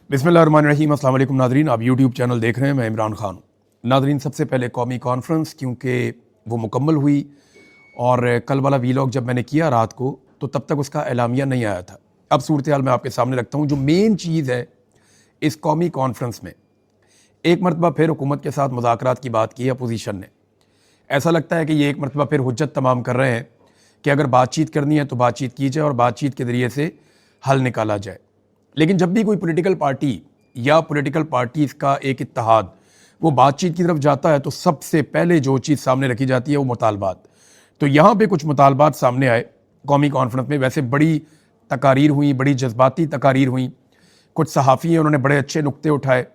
बिस्मिल्लाहिर्रहमानिर्रहीम। अस्सलाम वालेकुम नादरीन, आप यूट्यूब चैनल देख रहे हैं, मैं इमरान खान। नादरीन, सबसे पहले कौमी कॉन्फ्रेंस क्योंकि वो मुकम्मल हुई और कल वाला वीलॉग जब मैंने किया रात को तो तब तक उसका एलामिया नहीं आया था। अब सूरत हाल मैं आपके सामने रखता हूँ। जो मेन चीज़ है इस कौमी कॉन्फ्रेंस में, एक मरतबा फिर हुकूमत के साथ मुज़ाकरात की बात की है अपोजिशन ने। ऐसा लगता है कि ये एक मरतबा फिर हुज्जत तमाम कर रहे हैं कि अगर बातचीत करनी है तो बातचीत की जाए और बातचीत के ज़रिए से हल निकाला जाए। लेकिन जब भी कोई पॉलिटिकल पार्टी या पॉलिटिकल पार्टीज़ का एक इत्तेहाद वो बातचीत की तरफ जाता है तो सबसे पहले जो चीज़ सामने रखी जाती है वो मुतालबात। तो यहाँ पे कुछ मुतालबात सामने आए कौमी कॉन्फ्रेंस में। वैसे बड़ी तकारीर हुई, बड़ी जज्बाती तकारीर हुई। कुछ सहाफ़ी हैं, उन्होंने बड़े अच्छे नुक्ते उठाए।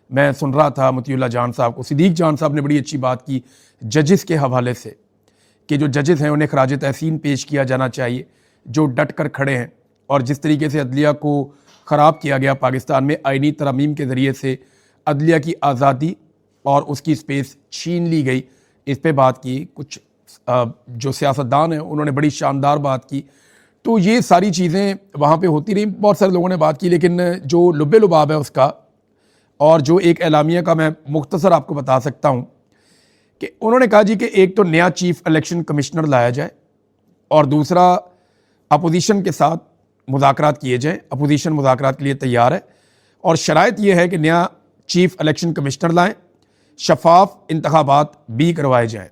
मैं सुन रहा था मतीउल्लाह जान साहब को, सिद्दीक जान साहब ने बड़ी अच्छी बात की जजेस के हवाले से कि जो जजेस हैं उन्हें खराज तहसीन पेश किया जाना चाहिए, जो डट कर खड़े हैं। और जिस तरीके से अदलिया को ख़राब किया गया पाकिस्तान में आइनी तरमीम के ज़रिए से अदलिया की आज़ादी और उसकी स्पेस छीन ली गई, इस पे बात की। कुछ जो सियासतदान हैं उन्होंने बड़ी शानदार बात की। तो ये सारी चीज़ें वहाँ पे होती रहीं। बहुत सारे लोगों ने बात की, लेकिन जो लुब्बे लुबाब है उसका और जो एक एलामिया का मैं मुख्तसर आपको बता सकता हूँ कि उन्होंने कहा जी कि एक तो नया चीफ इलेक्शन कमिश्नर लाया जाए और दूसरा अपोजिशन के साथ मुज़ाकरात किए जाएँ। अपोजिशन मुज़ाकरात के लिए तैयार है और शराइत ये है कि नया चीफ इलेक्शन कमिश्नर लाएँ, शफाफ इंतखाबात भी करवाए जाएँ।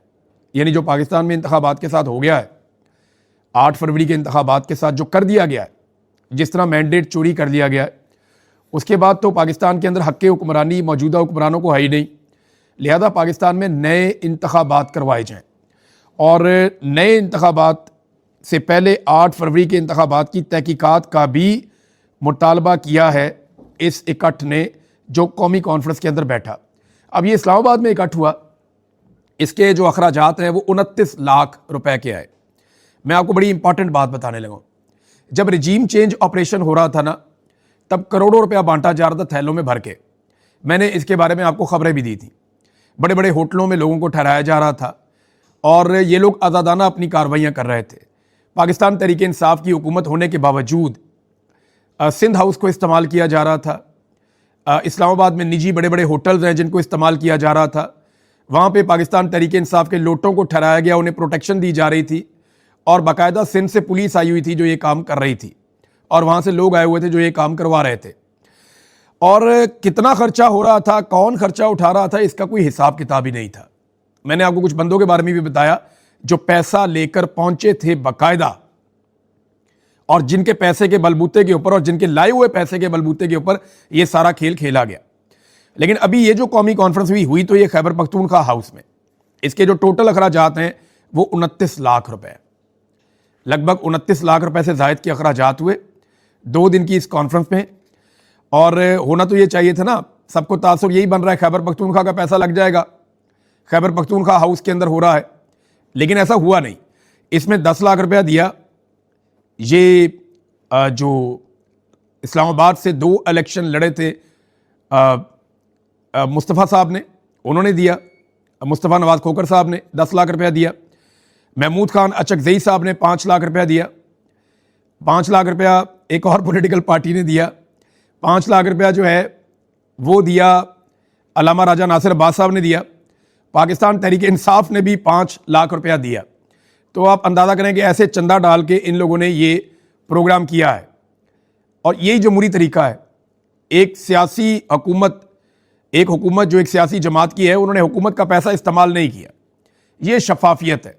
यानी जो पाकिस्तान में इंतखाबात के साथ हो गया है, 8 फरवरी के इंतखाबात के साथ जो कर दिया गया है, जिस तरह मैंडेट चोरी कर लिया गया है, उसके बाद तो पाकिस्तान के अंदर हक़ हुक्मरानी मौजूदा हुक्मरानों को है ही नहीं। लिहाजा पाकिस्तान में नए इंतखाबात करवाए जाएँ और नए इंतखाबात से पहले 8 फरवरी के इंतखाबात की तहकीकात का भी मुतालबा किया है इस इकट्ठ ने जो कौमी कॉन्फ्रेंस के अंदर बैठा। अब ये इस्लामाबाद में इकट्ठ हुआ, इसके जो अखराजात हैं वो 29 लाख रुपए के आए। मैं आपको बड़ी इंपॉर्टेंट बात बताने लगा। जब रिजीम चेंज ऑपरेशन हो रहा था ना, तब करोड़ों रुपया बांटा जा रहा था थैलों में भर के। मैंने इसके बारे में आपको खबरें भी दी थी। बड़े बड़े होटलों में लोगों को ठहराया जा रहा था और ये लोग आज़ादाना अपनी कार्रवाइयाँ कर रहे थे। पाकिस्तान तहरीक इंसाफ की हुकूमत होने के बावजूद सिंध हाउस को इस्तेमाल किया जा रहा था। इस्लामाबाद में निजी बड़े बड़े होटल्स हैं जिनको इस्तेमाल किया जा रहा था। वहाँ पे पाकिस्तान तहरीक इंसाफ के लोगों को ठहराया गया, उन्हें प्रोटेक्शन दी जा रही थी और बाकायदा सिंध से पुलिस आई हुई थी जो ये काम कर रही थी और वहाँ से लोग आए हुए थे जो ये काम करवा रहे थे। और कितना खर्चा हो रहा था, कौन खर्चा उठा रहा था, इसका कोई हिसाब किताब ही नहीं था। मैंने आपको कुछ बंदों के बारे में भी बताया जो पैसा लेकर पहुंचे थे बाकायदा और जिनके पैसे के बलबूते के ऊपर और जिनके लाए हुए पैसे के बलबूते के ऊपर ये सारा खेल खेला गया। लेकिन अभी ये जो कौमी कॉन्फ्रेंस हुई तो ये खैबर पख्तूनख्वा हाउस में। इसके जो टोटल अखराजात हैं वो 29 लाख रुपए, लगभग 29 लाख रुपए से जायद के अखराजात हुए 2 दिन की इस कॉन्फ्रेंस में। और होना तो ये चाहिए था ना, सबको तासुर यही बन रहा है खैबर पख्तूनख्वा का पैसा लग जाएगा, खैबर पख्तूनख्वा हाउस के अंदर हो रहा है, लेकिन ऐसा हुआ नहीं। इसमें 10 लाख रुपया दिया ये जो इस्लामाबाद से 2 इलेक्शन लड़े थे मुस्तफ़ा साहब ने, उन्होंने दिया। मुस्तफ़ा नवाज़ खोकर साहब ने 10 लाख रुपया दिया। महमूद खान अचकज़ई साहब ने 5 लाख रुपया दिया। 5 लाख रुपया एक और पॉलिटिकल पार्टी ने दिया। 5 लाख रुपया जो है वो दिया अल्लामा राजा नासिर अब्बास साहब ने दिया। पाकिस्तान तहरीक इंसाफ ने भी 5 लाख रुपया दिया। तो आप अंदाज़ा करें कि ऐसे चंदा डाल के इन लोगों ने ये प्रोग्राम किया है। और यही जमहूरी तरीका है। एक सियासी हुकूमत, एक हुकूमत जो एक सियासी जमात की है, उन्होंने हुकूमत का पैसा इस्तेमाल नहीं किया। ये शफाफियत है।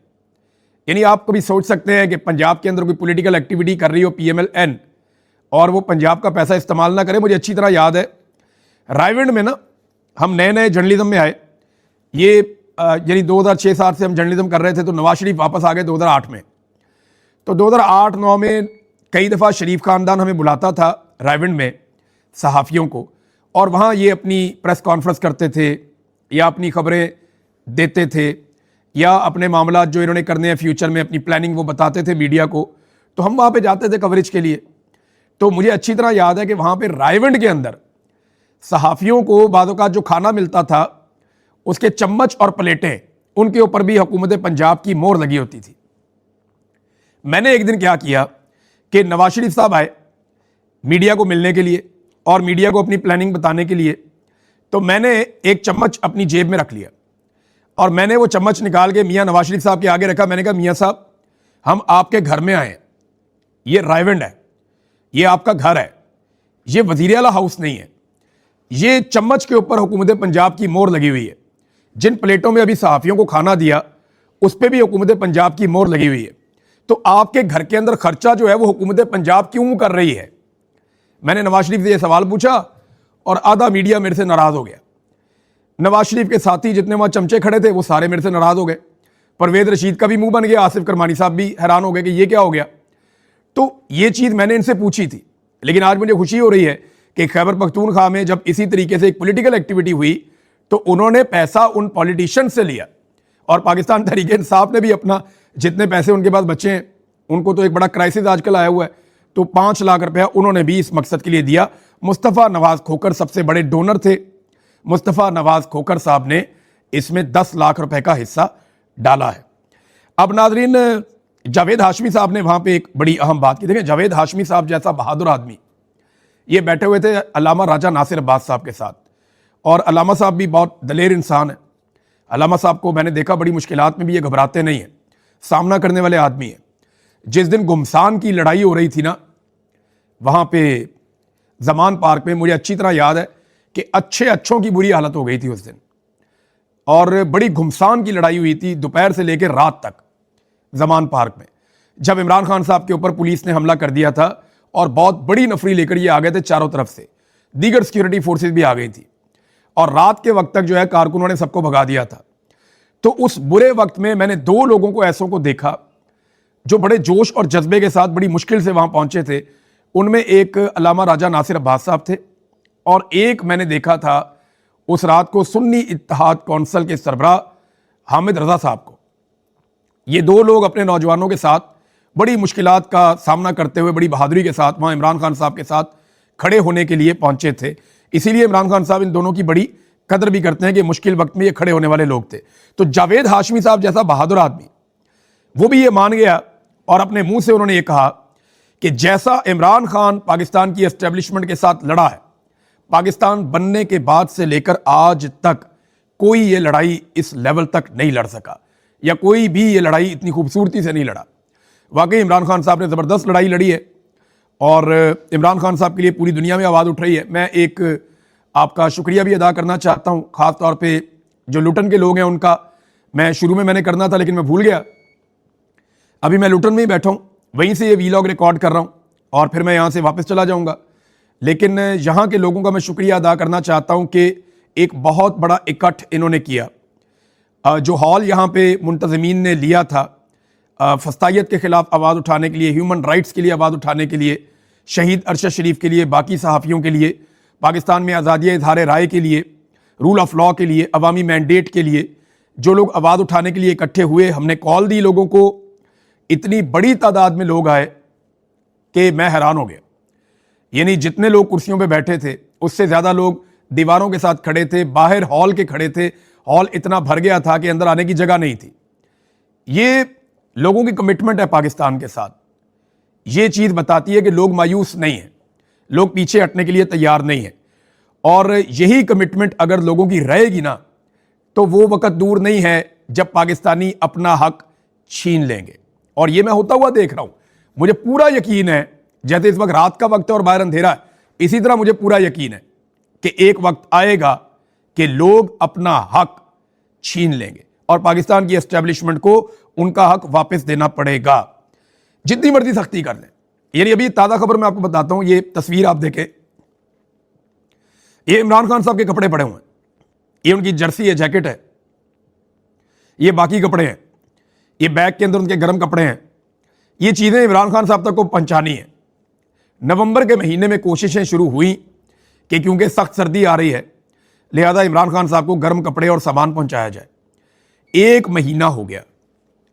यानी आप कभी सोच सकते हैं कि पंजाब के अंदर कोई पॉलिटिकल एक्टिविटी कर रही हो PMLN और वो पंजाब का पैसा इस्तेमाल ना करे। मुझे अच्छी तरह याद है रायविंड में ना, हम नए नए जर्नलिज्म में आए, ये यानी 2006-7 से हम जर्नलिज्म कर रहे थे तो नवाज शरीफ वापस आ गए 2008 में। तो 2008-9 में कई दफ़ा शरीफ ख़ानदान हमें बुलाता था रायविंड में सहाफ़ियों को, और वहाँ ये अपनी प्रेस कॉन्फ्रेंस करते थे या अपनी खबरें देते थे या अपने मामला जो इन्होंने करने हैं फ्यूचर में अपनी प्लानिंग वो बताते थे मीडिया को। तो हम वहाँ पे जाते थे कवरेज के लिए। तो मुझे अच्छी तरह याद है कि वहाँ पे रायविंड के अंदर सहाफ़ियों को बाज़ औक़ात जो खाना मिलता था उसके चम्मच और प्लेटें, उनके ऊपर भी हुकूमत पंजाब की मोहर लगी होती थी। मैंने एक दिन क्या किया कि नवाज शरीफ साहब आए मीडिया को मिलने के लिए और मीडिया को अपनी प्लानिंग बताने के लिए, तो मैंने एक चम्मच अपनी जेब में रख लिया और मैंने वो चम्मच निकाल के मियां नवाज शरीफ साहब के आगे रखा। मैंने कहा, मियां साहब, हम आपके घर में आए हैं, ये रायविंड है, ये आपका घर है, ये वजीर आला हाउस नहीं है। ये चम्मच के ऊपर हुकूमत पंजाब की मोहर लगी हुई है। जिन प्लेटों में अभी सहाफ़ियों को खाना दिया उस पर भी हुकूमत पंजाब की मोहर लगी हुई है। तो आपके घर के अंदर खर्चा जो है वो हुकूमत पंजाब क्यों कर रही है? मैंने नवाज शरीफ से ये सवाल पूछा और आधा मीडिया मेरे से नाराज़ हो गया। नवाज शरीफ के साथी जितने वहाँ चमचे खड़े थे वो सारे मेरे से नाराज़ हो गए। परवेज़ रशीद का भी मुंह बन गया, आसिफ करमानी साहब भी हैरान हो गए कि ये क्या हो गया। तो ये चीज़ मैंने इनसे पूछी थी, लेकिन आज मुझे खुशी हो रही है कि खैबर पख्तूनख्वा में जब इसी तरीके से एक पॉलिटिकल एक्टिविटी हुई तो उन्होंने पैसा उन पॉलिटिशियन से लिया और पाकिस्तान तहरीक इंसाफ ने भी अपना जितने पैसे उनके पास बचे हैं, उनको तो एक बड़ा क्राइसिस आजकल आया हुआ है, तो 5 लाख रुपया उन्होंने भी इस मकसद के लिए दिया। मुस्तफ़ा नवाज खोखर सबसे बड़े डोनर थे। मुस्तफ़ा नवाज खोखर साहब ने इसमें 10 लाख रुपए का हिस्सा डाला है। अब नाजरीन, जावेद हाशमी साहब ने वहाँ पे एक बड़ी अहम बात की। देखें, जावेद हाशमी साहब जैसा बहादुर आदमी, ये बैठे हुए थे अल्लामा राजा नासिर अब्बास साहब के साथ, और अल्लामा साहब भी बहुत दलेर इंसान है। अल्लामा साहब को मैंने देखा बड़ी मुश्किलात में भी ये घबराते नहीं हैं, सामना करने वाले आदमी हैं। जिस दिन गुमसान की लड़ाई हो रही थी ना, वहाँ पे जमान पार्क में, मुझे अच्छी तरह याद है कि अच्छों की बुरी हालत हो गई थी उस दिन, और बड़ी घुमसान की लड़ाई हुई थी दोपहर से लेकर रात तक जमान पार्क में, जब इमरान खान साहब के ऊपर पुलिस ने हमला कर दिया था और बहुत बड़ी नफरी लेकर ये आ गए थे चारों तरफ से, दीगर सिक्योरिटी फोर्सेस भी आ गई थी, और रात के वक्त तक जो है कारकुनों ने सबको भगा दिया था। तो उस बुरे वक्त में मैंने 2 लोगों को ऐसों को देखा जो बड़े जोश और जज्बे के साथ बड़ी मुश्किल से वहां पहुंचे थे। उनमें एक अल्लामा राजा नासिर अब्बास साहब थे, और एक मैंने देखा था उस रात को सुन्नी इत्तेहाद कौंसिल के सरबराह हामिद रजा साहब को। ये 2 लोग अपने नौजवानों के साथ बड़ी मुश्किलात का सामना करते हुए बड़ी बहादुरी के साथ वहाँ इमरान खान साहब के साथ खड़े होने के लिए पहुंचे थे। इसीलिए इमरान खान साहब इन दोनों की बड़ी कदर भी करते हैं कि मुश्किल वक्त में ये खड़े होने वाले लोग थे। तो जावेद हाशमी साहब जैसा बहादुर आदमी, वो भी ये मान गया और अपने मुंह से उन्होंने ये कहा कि जैसा इमरान खान पाकिस्तान की एस्टेब्लिशमेंट के साथ लड़ा है, पाकिस्तान बनने के बाद से लेकर आज तक कोई ये लड़ाई इस लेवल तक नहीं लड़ सका, या कोई भी ये लड़ाई इतनी खूबसूरती से नहीं लड़ा। वाकई इमरान खान साहब ने ज़बरदस्त लड़ाई लड़ी है और इमरान खान साहब के लिए पूरी दुनिया में आवाज़ उठ रही है। मैं एक आपका शुक्रिया भी अदा करना चाहता हूँ, ख़ास तौर पे जो लुटन के लोग हैं उनका। मैं शुरू में मैंने करना था लेकिन मैं भूल गया। अभी मैं लुटन में ही बैठा हूँ, वहीं से ये वीलॉग रिकॉर्ड कर रहा हूँ और फिर मैं यहाँ से वापस चला जाऊँगा। लेकिन यहाँ के लोगों का मैं शुक्रिया अदा करना चाहता हूँ कि एक बहुत बड़ा इकट्ठ इन्होंने किया। जो हॉल यहाँ पे मुंतज़मीन ने लिया था फस्तायत के ख़िलाफ़ आवाज़ उठाने के लिए, ह्यूमन राइट्स के लिए आवाज़ उठाने के लिए, शहीद अरशद शरीफ के लिए, बाकी सहाफ़ियों के लिए, पाकिस्तान में आज़ादी इज़हार राय के लिए, रूल ऑफ़ लॉ के लिए, अवामी मैंडेट के लिए, जो लोग आवाज़ उठाने के लिए इकट्ठे हुए, हमने कॉल दी लोगों को, इतनी बड़ी तादाद में लोग आए कि मैं हैरान हो गया। यानी जितने लोग कुर्सियों पे बैठे थे उससे ज़्यादा लोग दीवारों के साथ खड़े थे, बाहर हॉल के खड़े थे। हॉल इतना भर गया था कि अंदर आने की जगह नहीं थी। ये लोगों की कमिटमेंट है पाकिस्तान के साथ। ये चीज़ बताती है कि लोग मायूस नहीं हैं, लोग पीछे हटने के लिए तैयार नहीं हैं। और यही कमिटमेंट अगर लोगों की रहेगी ना, तो वो वक्त दूर नहीं है जब पाकिस्तानी अपना हक छीन लेंगे। और ये मैं होता हुआ देख रहा हूं। मुझे पूरा यकीन है, जैसे इस वक्त रात का वक्त है और बाहर अंधेरा है, इसी तरह मुझे पूरा यकीन है कि एक वक्त आएगा कि लोग अपना हक छीन लेंगे और पाकिस्तान की एस्टेब्लिशमेंट को उनका हक वापस देना पड़ेगा, जितनी मर्जी सख्ती कर लें। यानी अभी ताज़ा खबर मैं आपको बताता हूं, ये तस्वीर आप देखें, ये इमरान खान साहब के कपड़े पड़े हुए हैं, ये उनकी जर्सी है, जैकेट है, ये बाकी कपड़े हैं, ये बैग के अंदर उनके गर्म कपड़े हैं। ये चीज़ें इमरान खान साहब तक को पहुंचानी है। नवंबर के महीने में कोशिशें शुरू हुई कि क्योंकि सख्त सर्दी आ रही है, लिहाजा इमरान खान साहब को गर्म कपड़े और सामान पहुंचाया जाए। 1 महीना हो गया,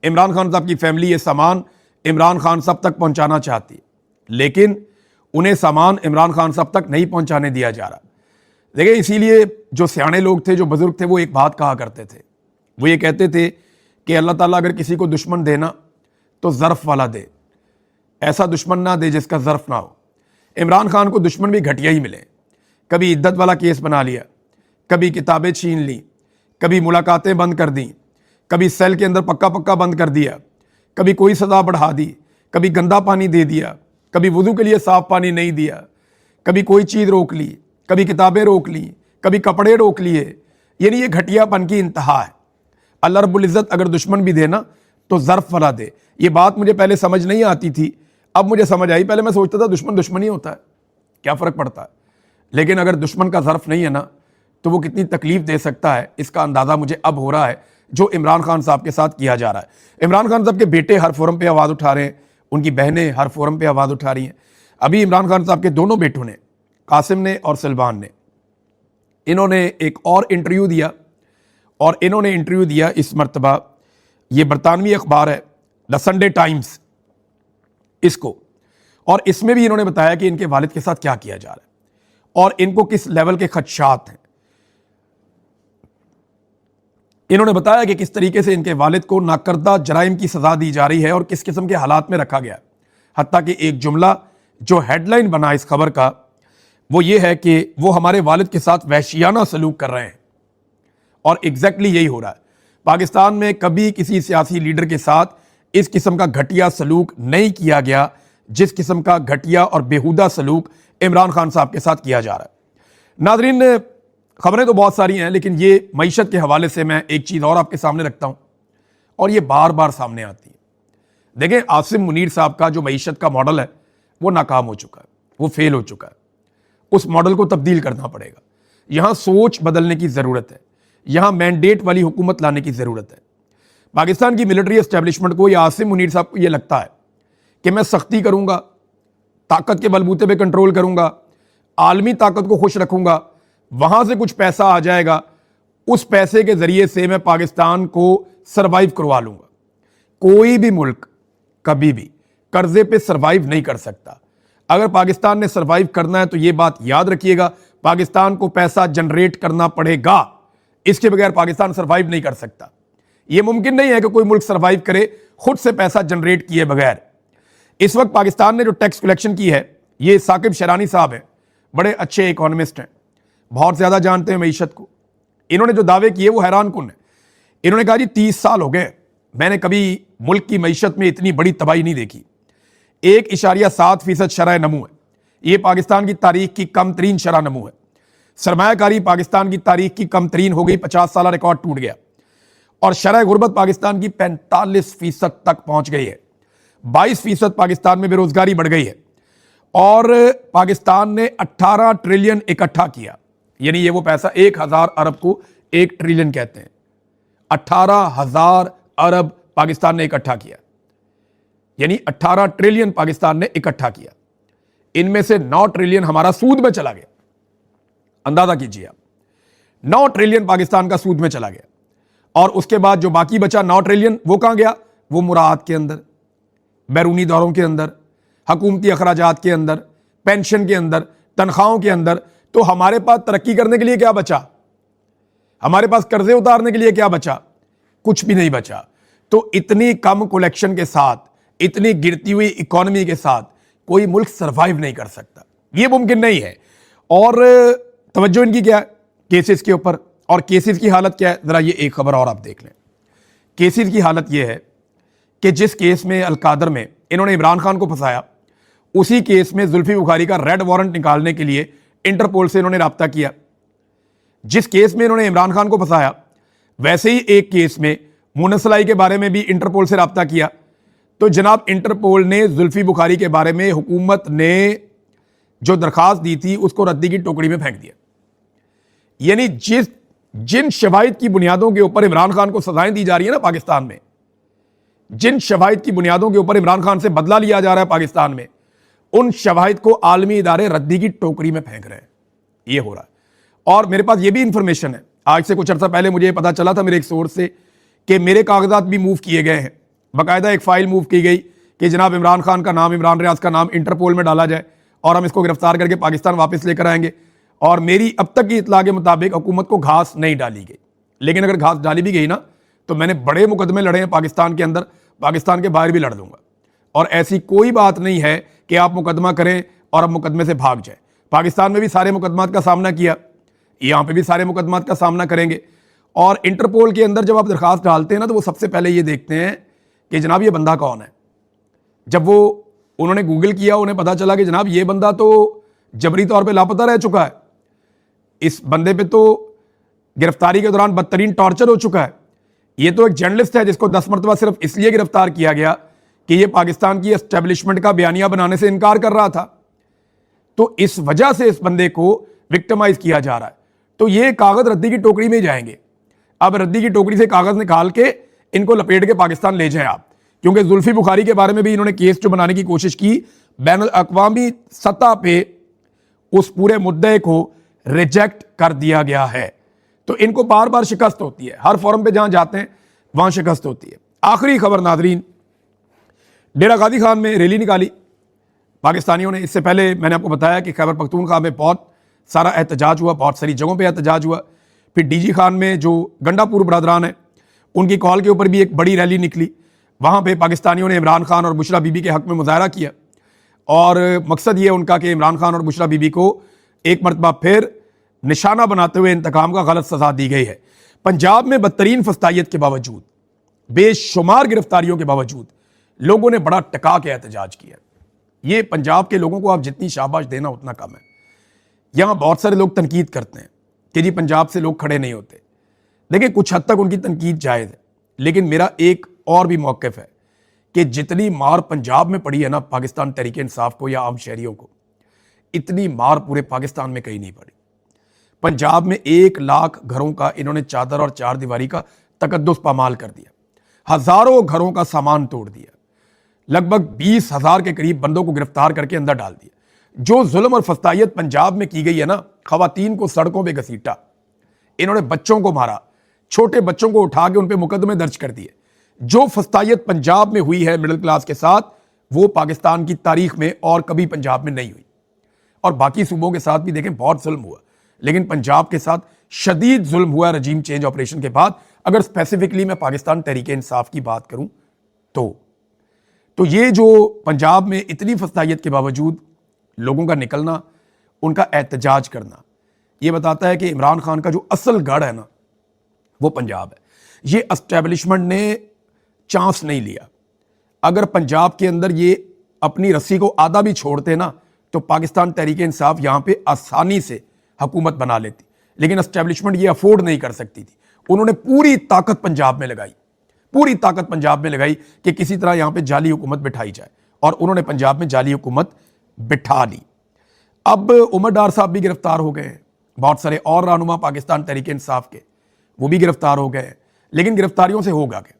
इमरान खान साहब की फैमिली ये सामान इमरान खान साहब तक पहुंचाना चाहती है, लेकिन उन्हें सामान इमरान खान साहब तक नहीं पहुंचाने दिया जा रहा। देखिए, इसीलिए जो सियाने लोग थे, जो बुजुर्ग थे, वो एक बात कहा करते थे। वो ये कहते थे कि अल्लाह ताला अगर किसी को दुश्मन देना तो ज़र्फ़ वाला दे, ऐसा दुश्मन ना दे जिसका ज़र्फ़ ना हो। इमरान खान को दुश्मन भी घटिया ही मिले, कभी इद्दत वाला केस बना लिया, कभी किताबें छीन ली, कभी मुलाकातें बंद कर दी, कभी सेल के अंदर पक्का पक्का बंद कर दिया, कभी कोई सज़ा बढ़ा दी, कभी गंदा पानी दे दिया, कभी वुज़ू के लिए साफ़ पानी नहीं दिया, कभी कोई चीज़ रोक ली, कभी किताबें रोक ली, कभी कपड़े रोक लिए। यानी ये घटियापन की इंतहा है। अल्लाह रब्बुल इज़्ज़त अगर दुश्मन भी दे ना तो ज़र्फ़ वाला दे। ये बात मुझे पहले समझ नहीं आती थी, अब मुझे समझ आई। पहले मैं सोचता था दुश्मन दुश्मन ही होता है, क्या फ़र्क पड़ता है। लेकिन अगर दुश्मन का ज़र्फ़ नहीं है ना तो वो कितनी तकलीफ़ दे सकता है, इसका अंदाज़ा मुझे अब हो रहा है जो इमरान खान साहब के साथ किया जा रहा है। इमरान खान साहब के बेटे हर फोरम पे आवाज़ उठा रहे हैं, उनकी बहनें हर फोरम पे आवाज़ उठा रही हैं। अभी इमरान खान साहब के दोनों बेटों ने, कासिम ने और सलमान ने, इन्होंने एक और इंटरव्यू दिया, और इन्होंने इंटरव्यू दिया इस मरतबा, ये बरतानवी अखबार है द संडे टाइम्स इसको, और इसमें भी इन्होंने बताया कि इनके वालिद के साथ क्या किया जा रहा है और इनको किस लेवल के खदशात हैं। इन्होंने बताया कि किस तरीके से इनके वालिद को नाकर्दा जराइम की सज़ा दी जा रही है और किस किस्म के हालात में रखा गया। हत्ता कि एक जुमला जो हेडलाइन बना इस खबर का वो ये है कि वो हमारे वालिद के साथ वहशियाना सलूक कर रहे हैं, और एग्जैक्टली यही हो रहा है। पाकिस्तान में कभी किसी सियासी लीडर के साथ इस किस्म का घटिया सलूक नहीं किया गया जिस किस्म का घटिया और बेहुदा सलूक इमरान खान साहब के साथ किया जा रहा है। नाज़रीन, खबरें तो बहुत सारी हैं, लेकिन ये मईशत के हवाले से मैं एक चीज़ और आपके सामने रखता हूँ, और ये बार बार सामने आती है। देखें, आसिम मुनीर साहब का जो मईशत का मॉडल है वो नाकाम हो चुका है, वो फेल हो चुका है। उस मॉडल को तब्दील करना पड़ेगा। यहाँ सोच बदलने की ज़रूरत है, यहाँ मैंडेट वाली हुकूमत लाने की ज़रूरत है। पाकिस्तान की मिलिट्री एस्टेब्लिशमेंट को या आसिम मुनीर साहब को ये लगता है कि मैं सख्ती करूँगा, ताकत के बलबूते पे कंट्रोल करूँगा, आलमी ताकत को खुश रखूँगा, वहाँ से कुछ पैसा आ जाएगा, उस पैसे के ज़रिए से मैं पाकिस्तान को सर्वाइव करवा लूँगा। कोई भी मुल्क कभी भी कर्जे पे सर्वाइव नहीं कर सकता। अगर पाकिस्तान ने सर्वाइव करना है तो ये बात याद रखिएगा, पाकिस्तान को पैसा जनरेट करना पड़ेगा। इसके बगैर पाकिस्तान सर्वाइव नहीं कर सकता। यह मुमकिन नहीं है कि कोई मुल्क सर्वाइव करे खुद से पैसा जनरेट किए बगैर। इस वक्त पाकिस्तान ने जो टैक्स कलेक्शन की है, ये साकिब शरानी साहब हैं, बड़े अच्छे इकोनॉमिस्ट हैं, बहुत ज़्यादा जानते हैं मईशत को। इन्होंने जो दावे किए वो हैरान कुन है। इन्होंने कहा जी 30 साल हो गए, मैंने कभी मुल्क की मईशत में इतनी बड़ी तबाही नहीं देखी। 1.7% शरह नमू है, ये पाकिस्तान की तारीख की कम तरीन शरह नमू है। सरमायाकारी पाकिस्तान की तारीख की कम तरीन हो गई, 50 साल रिकॉर्ड टूट गया, और शरह गुर्बत पाकिस्तान की 45% तक पहुंच गई है। 22% पाकिस्तान में बेरोजगारी बढ़ गई है, और पाकिस्तान ने 18 ट्रिलियन इकट्ठा किया। यानी ये वो पैसा, 1000 अरब को 1 ट्रिलियन कहते हैं। 18,000 अरब पाकिस्तान ने इकट्ठा किया, यानी 18 ट्रिलियन पाकिस्तान ने इकट्ठा किया। इनमें से 9 ट्रिलियन हमारा सूद में चला गया। अंदाजा कीजिए आप, 9 ट्रिलियन पाकिस्तान का सूद में चला गया, और उसके बाद जो बाकी बचा 9 ट्रिलियन वो कहां गया? वो मुराद के अंदर, बैरूनी दौरों के अंदर, हकूमती अखराजात के अंदर, पेंशन के अंदर, तनख्वाहों के अंदर। तो हमारे पास तरक्की करने के लिए क्या बचा? हमारे पास कर्जे उतारने के लिए क्या बचा? कुछ भी नहीं बचा। तो इतनी कम कलेक्शन के साथ, इतनी गिरती हुई इकोनॉमी के साथ कोई मुल्क सरवाइव नहीं कर सकता, ये मुमकिन नहीं है। और तवज्जो इनकी क्या है? केसेस के ऊपर। और केसेस की हालत क्या है? जरा ये एक खबर और आप देख लें। केसेस की हालत ये है कि जिस केस में अलकादर में इन्होंने इमरान खान को फंसाया, उसी केस में जुल्फी बुखारी का रेड वारंट निकालने के लिए इंटरपोल से इन्होंने राब्ता किया। जिस केस में इन्होंने इमरान खान को फंसाया, वैसे ही एक केस में मुनसलाई के बारे में भी इंटरपोल से राब्ता किया। तो जनाब इंटरपोल ने जुल्फी बुखारी के बारे में हुकूमत ने जो दरखास्त दी थी उसको रद्दी की टोकरी में फेंक दिया। यानी जिन शवाहिद की बुनियादों के ऊपर इमरान खान को सजाएं दी जा रही है ना पाकिस्तान में, जिन शवाहिद की बुनियादों के ऊपर इमरान खान से बदला लिया जा रहा है पाकिस्तान में, उन शवाहिद को आलमी इदारे रद्दी की टोकरी में फेंक रहे हैं। ये हो रहा है। और मेरे पास ये भी इंफॉर्मेशन है, आज से कुछ अर्सा पहले मुझे पता चला था मेरे एक सोर्स से कि मेरे कागजात भी मूव किए गए हैं। बाकायदा एक फाइल मूव की गई कि जनाब इमरान खान का नाम, इमरान रियाज का नाम इंटरपोल में डाला जाए और हम इसको गिरफ्तार करके पाकिस्तान वापस लेकर आएंगे। और मेरी अब तक की इतला के मुताबिक हुकूमत को घास नहीं डाली गई। लेकिन अगर घास डाली भी गई ना, तो मैंने बड़े मुकदमे लड़े हैं पाकिस्तान के अंदर, पाकिस्तान के बाहर भी लड़ दूंगा। और ऐसी कोई बात नहीं है कि आप मुकदमा करें और अब मुकदमे से भाग जाए। पाकिस्तान में भी सारे मुकदमात का सामना किया, यहाँ पे भी सारे मुकदमात का सामना करेंगे। और इंटरपोल के अंदर जब आप दरखास्त डालते हैं ना, तो वो सबसे पहले ये देखते हैं कि जनाब ये बंदा कौन है। जब वो उन्होंने गूगल किया, उन्हें पता चला कि जनाब ये बंदा तो जबरी तौर पे लापता रह चुका है, इस बंदे पे तो गिरफ्तारी के दौरान बदतरीन टॉर्चर हो चुका है, ये तो एक जर्नलिस्ट है जिसको 10 मरतबा सिर्फ इसलिए गिरफ्तार किया गया कि ये पाकिस्तान की एस्टेब्लिशमेंट का बयानिया बनाने से इनकार कर रहा था, तो इस वजह से इस बंदे को विक्टिमाइज किया जा रहा है। तो ये कागज रद्दी की टोकरी में जाएंगे। अब रद्दी की टोकरी से कागज निकाल के इनको लपेट के पाकिस्तान ले जाएं आप, क्योंकि जुल्फी बुखारी के बारे में भी इन्होंने केस जो बनाने की कोशिश की, बैनुल अक़वामी सतह पे उस पूरे मुद्दे को रिजेक्ट कर दिया गया है। तो इनको बार बार शिकस्त होती है, हर फोरम पे जहां जाते हैं वहां शिकस्त होती है। आखिरी खबर नाजरीन, डेरा गाजी खान में रैली निकाली पाकिस्तानियों ने। इससे पहले मैंने आपको बताया कि खैबर पख्तूनख्वा में बहुत सारा एहतजाज हुआ, बहुत सारी जगहों पे एहतजाज हुआ। फिर डीजी खान में जो गंडापुर बरदरान है, उनकी कॉल के ऊपर भी एक बड़ी रैली निकली। वहाँ पे पाकिस्तानियों ने इमरान खान और बुशरा बीबी के हक में मुजाहरा किया, और मकसद ये उनका कि इमरान खान और बुशरा बीबी को एक मरतबा फिर निशाना बनाते हुए इंतकाम का गलत सजा दी गई है। पंजाब में बदतरीन फस्तायत के बावजूद, बेशुमार गिरफ्तारियों के बावजूद लोगों ने बड़ा टका के एहतजाज किया। ये पंजाब के लोगों को आप जितनी शाबाश देना उतना कम है। यहाँ बहुत सारे लोग तनकीद करते हैं कि जी पंजाब से लोग खड़े नहीं होते। देखिए, कुछ हद तक उनकी तनकीद जायज़ है, लेकिन मेरा एक और भी मौक़िफ़ है कि जितनी मार पंजाब में पड़ी है ना पाकिस्तान तहरीक इंसाफ को या आम शहरियों को, इतनी मार पूरे पाकिस्तान में कहीं नहीं पड़ी। पंजाब में 1 लाख घरों का इन्होंने चादर और चार दीवारी का तकद्दुस पामाल कर दिया, हज़ारों घरों का सामान तोड़ दिया, लगभग 20,000 के करीब बंदों को गिरफ्तार करके अंदर डाल दिया। जो जुल्म और फस्तायत पंजाब में की गई है ना, खवातीन को सड़कों पे घसीटा, इन्होंने बच्चों को मारा, छोटे बच्चों को उठा के उन पे मुकदमे दर्ज कर दिए। जो फस्तायत पंजाब में हुई है मिडिल क्लास के साथ, वो पाकिस्तान की तारीख में और कभी पंजाब में नहीं हुई। और बाकी सूबों के साथ भी देखें बहुत जुल्म हुआ, लेकिन पंजाब के साथ शदीद जुल्म हुआ रजीम चेंज ऑपरेशन के बाद। अगर स्पेसिफिकली मैं पाकिस्तान तहरीक इंसाफ की बात करूं तो ये जो पंजाब में इतनी फस्तायत के बावजूद लोगों का निकलना, उनका एहतजाज करना, ये बताता है कि इमरान खान का जो असल गढ़ है ना, वो पंजाब है। ये एस्टेब्लिशमेंट ने चांस नहीं लिया। अगर पंजाब के अंदर ये अपनी रस्सी को आधा भी छोड़ते ना, तो पाकिस्तान तहरीक इंसाफ यहाँ पे आसानी से हुकूमत बना लेती, लेकिन एस्टेब्लिशमेंट ये अफोर्ड नहीं कर सकती थी। उन्होंने पूरी ताकत पंजाब में लगाई, पूरी ताकत पंजाब में लगाई कि किसी तरह यहाँ पे जाली हुकूमत बिठाई जाए, और उन्होंने पंजाब में जाली हुकूमत बिठा ली। अब उमर डार साहब भी गिरफ्तार हो गए हैं, बहुत सारे और रहनुमा पाकिस्तान तहरीक इंसाफ के, वो भी गिरफ्तार हो गए हैं। लेकिन गिरफ्तारियों से होगा क्या?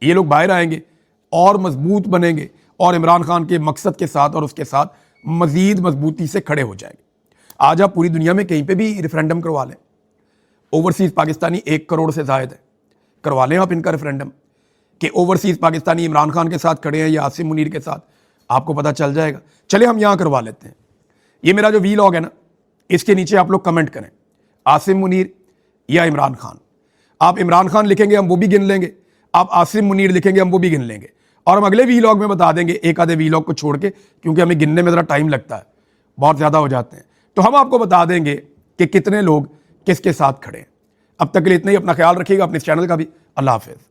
ये लोग बाहर आएंगे और मजबूत बनेंगे, और इमरान खान के मकसद के साथ और उसके साथ मजीद मजबूती से खड़े हो जाएंगे। आज आप पूरी दुनिया में कहीं पे भी रेफरेंडम करवा लें, ओवरसीज पाकिस्तानी 1 करोड़ से ज़ायद है, करवा लें आप इनका रेफरेंडम कि ओवरसीज पाकिस्तानी इमरान खान के साथ खड़े हैं या आसिम मुनीर के साथ, आपको पता चल जाएगा। चले हम यहाँ करवा लेते हैं। ये मेरा जो वीलॉग है ना, इसके नीचे आप लोग कमेंट करें, आसिम मुनीर या इमरान खान। आप इमरान खान लिखेंगे हम वो भी गिन लेंगे, आप आसिम मुनीर लिखेंगे हम वो भी गिन लेंगे, और हम अगले वीलॉग में बता देंगे, एक आधे वीलॉग को छोड़ के, क्योंकि हमें गिनने में ज़रा टाइम लगता है, बहुत ज़्यादा हो जाते हैं। तो हम आपको बता देंगे कि कितने लोग किसके साथ खड़े हैं। अब तक के लिए इतना ही। अपना ख्याल रखिएगा, अपने इस चैनल का भी। अल्लाह हाफिज़।